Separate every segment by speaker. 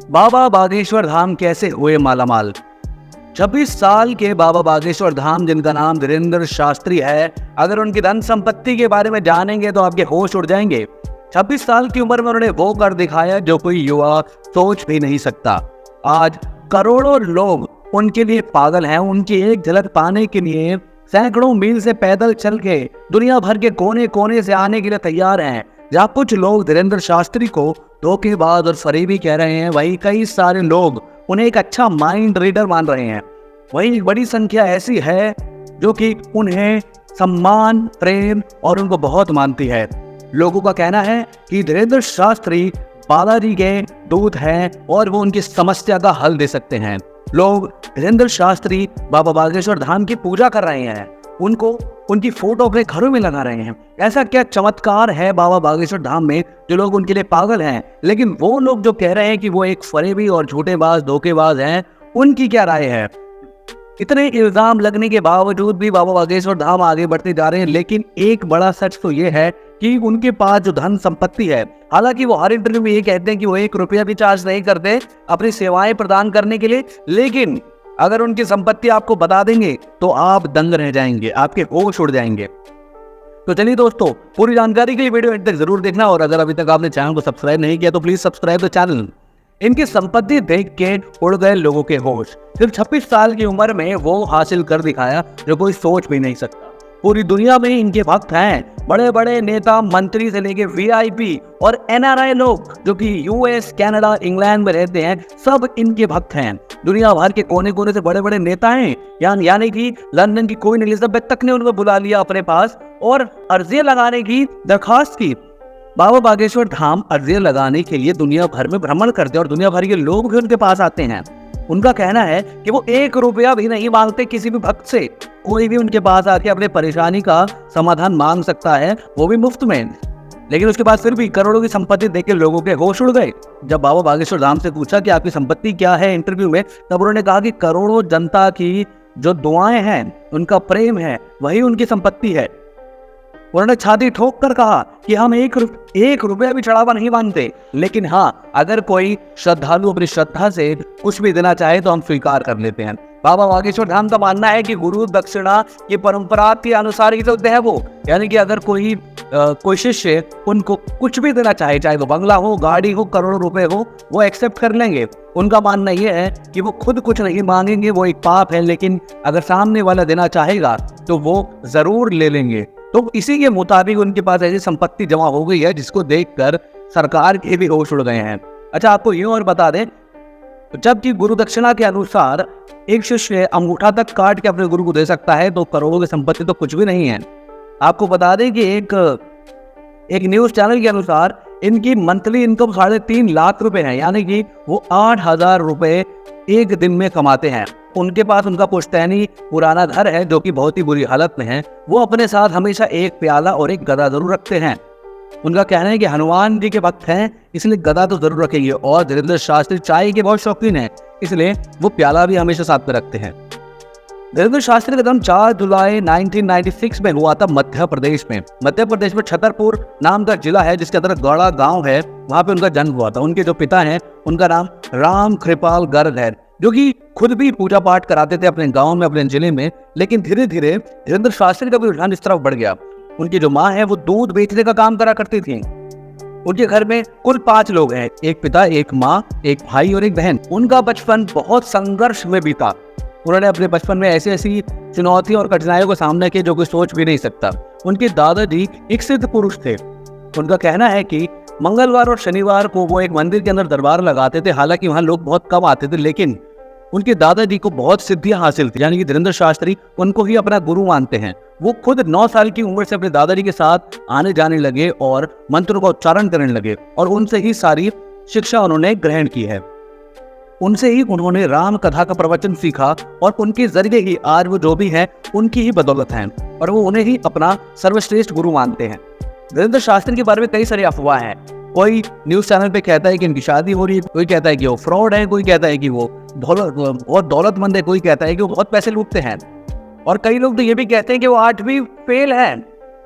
Speaker 1: बाबा बागेश्वर धाम कैसे हुए मालामाल। 26 साल के बाबा बागेश्वर धाम, जिनका नाम धीरेंद्र शास्त्री है, अगर उनकी धन संपत्ति के बारे में जानेंगे तो आपके होश उड़ जाएंगे। 26 साल की उम्र में उन्होंने वो कर दिखाया जो कोई युवा सोच भी नहीं सकता। आज करोड़ों लोग उनके लिए पागल हैं। उनकी एक झलक पाने के लिए सैकड़ों मील से पैदल चल के दुनिया भर के कोने कोने से आने के लिए तैयार हैं। जहाँ कुछ लोग धीरेंद्र शास्त्री को धोखेबाज और फरेबी कह रहे हैं, वहीं कई सारे लोग उन्हें एक अच्छा माइंड रीडर मान रहे हैं। वहीं एक बड़ी संख्या ऐसी है जो कि उन्हें सम्मान, प्रेम और उनको बहुत मानती है। लोगों का कहना है कि धीरेंद्र शास्त्री बालाजी के दूत हैं और वो उनकी समस्या का हल दे सकते हैं। लोग धीरेंद्र शास्त्री बाबा बागेश्वर धाम की पूजा कर रहे हैं, उनको उनकी फोटो अपने घरों में लगा रहे हैं। ऐसा क्या चमत्कार है बाबा बागेश्वर धाम में जो लोग उनके लिए पागल हैं? लेकिन वो लोग जो कह रहे हैं कि वो एक फरेबी और झूठेबाज, धोखेबाज हैं, उनकी क्या राय है? इतने इल्जाम लगने के बावजूद भी बाबा बागेश्वर धाम आगे बढ़ते जा रहे हैं। लेकिन एक बड़ा सच तो ये है कि उनके पास जो धन संपत्ति है, हालांकि वो हर इंटरव्यू में ये कहते हैं कि वो 1 रुपया भी चार्ज नहीं करते अपनी सेवाएं प्रदान करने के लिए, लेकिन अगर उनकी संपत्ति आपको बता देंगे तो आप दंग रह जाएंगे, आपके होश उड़ जाएंगे। तो चलिए दोस्तों, पूरी जानकारी के लिए वीडियो एंड तक जरूर देखना, और अगर अभी तक आपने चैनल को सब्सक्राइब नहीं किया तो प्लीज सब्सक्राइब द चैनल। इनकी संपत्ति देख के उड़ गए लोगों के होश। सिर्फ 26 साल की उम्र में वो हासिल कर दिखाया जो कोई सोच भी नहीं सकता। पूरी दुनिया में इनके भक्त हैं। बड़े बड़े नेता, मंत्री से लेके वीआईपी और एनआरआई लोग जो कि यूएस, कनाडा, इंग्लैंड में रहते हैं, सब इनके भक्त हैं। दुनिया भर के कोने कोने से बड़े बड़े नेता हैं। यानी कि लंदन की क्वीन एलिजाबेथ तक ने उनको बुला लिया अपने पास और अर्जियां लगाने की दरखास्त की। बाबा बागेश्वर धाम अर्जियां लगाने के लिए दुनिया भर में भ्रमण करते हैं और दुनिया भर के लोग भी उनके पास आते हैं। उनका कहना है कि वो 1 रुपया भी नहीं मांगते किसी भी भक्त से। कोई भी उनके पास आके अपने परेशानी का समाधान मांग सकता है, वो भी मुफ्त में। लेकिन उसके बाद फिर भी करोड़ों की संपत्ति देख के लोगों के होश उड़ गए। जब बाबा बागेश्वर धाम से पूछा कि आपकी संपत्ति क्या है इंटरव्यू में, तब उन्होंने कहा कि करोड़ों जनता की जो दुआएं हैं, उनका प्रेम है, वही उनकी संपत्ति है। उन्होंने छाती ठोक कर कहा कि हम 1 रुपया भी चढ़ावा नहीं मांगते, लेकिन हाँ, अगर कोई श्रद्धालु अपनी श्रद्धा से कुछ भी देना चाहे तो हम स्वीकार कर लेते हैं। बाबा बागेश्वर धाम का मानना है कि गुरु दक्षिणा की परंपरा के अनुसार ही तो है वो। यानी कि अगर कोई शिष्य उनको कुछ भी देना चाहे, चाहे वो बंगला हो, गाड़ी हो, करोड़ों रुपए हो, वो एक्सेप्ट कर लेंगे। उनका मानना ये है कि वो खुद कुछ नहीं मांगेंगे, वो एक पाप है, लेकिन अगर सामने वाला देना चाहेगा तो वो जरूर ले लेंगे। तो इसी के मुताबिक उनके पास ऐसी संपत्ति जमा हो गई है जिसको देखकर सरकार के भी होश उड़ गए हैं। अच्छा, आपको यूं और बता दें, जबकि गुरु दक्षिणा के अनुसार एक शिष्य अंगूठा तक काट के अपने गुरु को दे सकता है, तो करोड़ों की संपत्ति तो कुछ भी नहीं है। आपको बता दें कि एक न्यूज चैनल के अनुसार इनकी मंथली इनकम 3.5 लाख रुपए है। यानी कि वो 8,000 रुपए एक दिन में कमाते हैं। उनके पास उनका पुश्तैनी पुराना घर है जो कि बहुत ही बुरी हालत में है। वो अपने साथ हमेशा एक प्याला और एक गदा जरूर रखते हैं। उनका कहना है कि हनुमान जी के भक्त हैं, इसलिए गदा तो जरूर रखेंगे। और धीरेंद्र शास्त्री चाय के बहुत शौकीन है, इसलिए वो प्याला भी हमेशा साथ में रखते हैं। धीरेंद्र शास्त्री का जन्म 4 जुलाई 1996 में हुआ था मध्य प्रदेश में। मध्य प्रदेश में छतरपुर नाम का जिला है जिसके अंदर गौड़ा गांव है, वहां पे उनका जन्म हुआ था। उनके जो पिता हैं, उनका नाम राम कृपाल गर्ग है, जो कि खुद भी पूजा पाठ कराते थे अपने गांव में, अपने जिले में। लेकिन धीरे धीरे धीरेंद्र शास्त्री का भी रुझान इस तरफ बढ़ गया। उनकी जो माँ है वो दूध बेचने का काम करा करती थी। उनके घर में कुल 5 लोग हैं, एक पिता, एक माँ, एक भाई और एक बहन। उनका बचपन बहुत संघर्ष में बीता। उन्होंने अपने बचपन में ऐसी चुनौतियों और कठिनाइयों का सामना किया जो कोई सोच भी नहीं सकता। उनके दादाजी एक सिद्ध पुरुष थे। उनका कहना है कि मंगलवार और शनिवार को वो एक मंदिर के अंदर दरबार लगाते थे। हालांकि वहां लोग बहुत कम आते थे, लेकिन उनके दादाजी को बहुत सिद्धियां हासिल थी। यानी कि धीरेंद्र शास्त्री उनको ही अपना गुरु मानते हैं। वो खुद 9 साल की उम्र से अपने दादाजी के साथ आने जाने लगे और मंत्रों का उच्चारण करने लगे, और उनसे ही सारी शिक्षा उन्होंने ग्रहण की है। उनसे ही उन्होंने राम कथा का प्रवचन सीखा, और उनके जरिए ही आज वो जो भी है उनकी ही बदौलत है, और वो उन्हें ही अपना सर्वश्रेष्ठ गुरु मानते हैं। धीरेंद्र शास्त्री के बारे में कई सारी अफवाह हैं। कोई न्यूज चैनल पे कहता है कि इनकी शादी हो रही है, कोई कहता है कि वो फ्रॉड है, कोई कहता है कि वो बहुत दौलतमंद है, कोई कहता है कि वो बहुत पैसे लूटते हैं, और कई लोग तो ये भी कहते हैं कि वो 8वीं फेल है।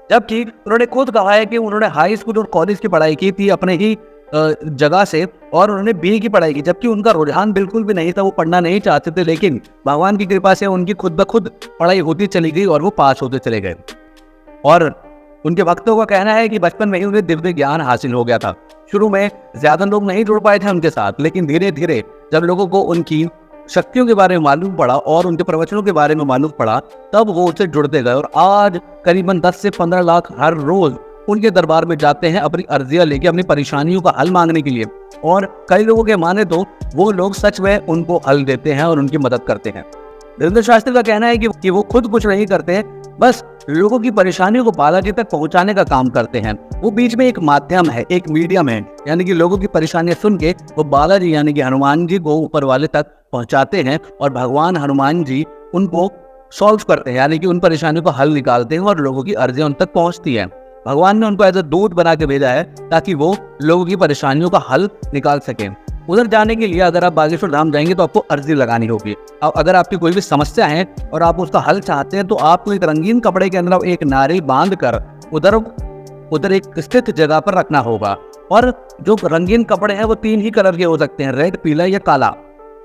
Speaker 1: जबकि उन्होंने खुद कहा है कि उन्होंने हाई स्कूल और कॉलेज की पढ़ाई की थी अपने ही जगह से और उन्होंने बीए की पढ़ाई की, जबकि उनका रुझान बिल्कुल भी नहीं था, वो पढ़ना नहीं चाहते थे, लेकिन भगवान की कृपा से उनकी खुद ब खुद पढ़ाई होती चली गई और वो पास होते चले गए। और उनके भक्तों का कहना है कि बचपन में ही उन्हें दिव्य ज्ञान हासिल हो गया था। शुरू में ज्यादा लोग नहीं जुड़ पाए थे उनके साथ, लेकिन धीरे धीरे जब लोगों को उनकी शक्तियों के बारे में मालूम पड़ा और उनके प्रवचनों के बारे में मालूम पड़ा, तब वो उनसे जुड़ते गए और आज करीबन 10 से 15 लाख हर रोज उनके दरबार में जाते हैं अपनी अर्जियां लेके, अपनी परेशानियों का हल मांगने के लिए। और कई लोगों के माने तो वो लोग सच में उनको हल देते हैं और उनकी मदद करते हैं। धीरेंद्र शास्त्री का कहना है कि वो खुद कुछ नहीं करते हैं, बस लोगों की परेशानियों को बालाजी तक पहुंचाने का काम करते हैं। वो बीच में एक माध्यम है, एक मीडियम है, यानी कि लोगों की परेशानियां सुन के वो बालाजी यानी कि हनुमान जी को ऊपर वाले तक पहुंचाते हैं और भगवान हनुमान जी उनको सॉल्व करते हैं, यानी कि उन परेशानियों को हल निकालते हैं और लोगों की अर्जियां उन तक पहुंचती हैं। भगवान ने उनको एज अ दूत बना के भेजा है ताकि वो लोगों की परेशानियों का हल निकाल सकें। उधर जाने के लिए अगर आप बागेश्वर धाम जाएंगे तो आपको अर्जी लगानी होगी। अगर आपकी कोई भी समस्या है और आप उसका हल चाहते हैं तो आपको एक रंगीन कपड़े के अंदर एक नारियल बांध कर उधर एक स्थित जगह पर रखना होगा। और जो रंगीन कपड़े हैं वो 3 ही कलर के हो सकते हैं, रेड, पीला या काला।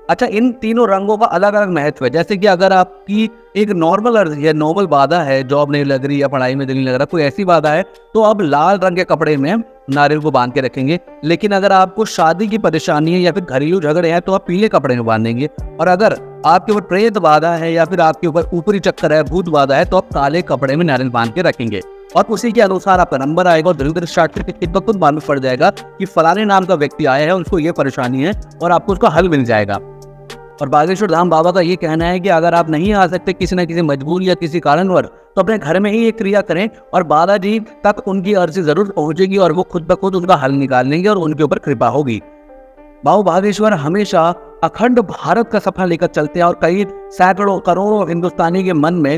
Speaker 1: अच्छा, इन तीनों रंगों का अलग अलग महत्व है। जैसे कि अगर आपकी एक नॉर्मल अर्जी है, नॉर्मल बाधा है, जॉब नहीं लग रही या पढ़ाई में दिल नहीं लग रहा, कोई ऐसी बाधा है, तो आप लाल रंग के कपड़े में नारियल को बांध के रखेंगे। लेकिन अगर आपको शादी की परेशानी है या फिर घरेलू झगड़े हैं तो आप पीले कपड़े में बांधेंगे। और अगर आपके ऊपर प्रेत बाधा है या फिर आपके ऊपर ऊपरी चक्कर है, भूत बाधा है, तो आप काले कपड़े में नारियल बांध के रखेंगे। और उसी के अनुसार आपका नंबर आएगा और धीरे-धीरे शास्त्र के चित्त खुद मालूम पड़ जाएगा कि फलाने नाम का व्यक्ति आया है, उसको ये परेशानी है और आपको उसका हल मिल जाएगा। और बागेश्वर धाम बाबा का ये कहना है कि अगर आप नहीं आ सकते किसी न किसी मजबूरी या किसी कारणवश, तो अपने घर में ही ये क्रिया करें और बालाजी तक उनकी अर्जी जरूर पहुंचेगी और वो खुद ब खुद उनका हल निकाल लेंगे और उनके ऊपर कृपा होगी। बाबा बागेश्वर हमेशा अखंड भारत का सपना लेकर चलते हैं और कई सैकड़ों करोड़ों हिंदुस्तानी के मन में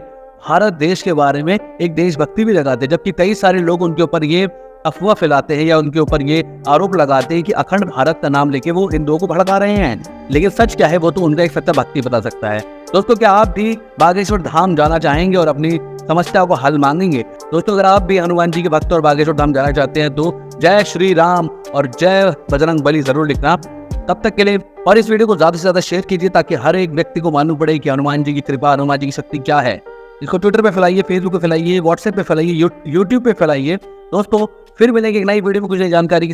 Speaker 1: भारत देश के बारे में एक देशभक्ति भी लगाते हैं, जबकि कई सारे लोग उनके ऊपर ये अफवाह फैलाते हैं या उनके ऊपर ये आरोप लगाते हैं कि अखंड भारत का नाम लेके वो हिंदुओं को भड़का रहे हैं। लेकिन सच क्या है वो तो उनका एक सच्चा भक्ति बता सकता है। दोस्तों, क्या आप भी बागेश्वर धाम जाना चाहेंगे और अपनी समस्याओं को हल मांगेंगे? दोस्तों, अगर आप भी हनुमान जी के भक्त और बागेश्वर धाम जाना चाहते हैं तो जय श्री राम और जय बजरंग बली जरूर लिखना। तब तक के लिए और इस वीडियो को ज्यादा से ज्यादा शेयर कीजिए ताकि हर एक व्यक्ति को मालूम पड़े कि हनुमान जी की कृपा, हनुमान जी की शक्ति क्या है। इसको ट्विटर पे फैलाइए, फेसबुक पे फैलाइए, व्हाट्सएप पे फैलाइए, यूट्यूब पे फैलाइए। दोस्तों, फिर मिलेंगे एक नई वीडियो में कुछ नई जानकारी के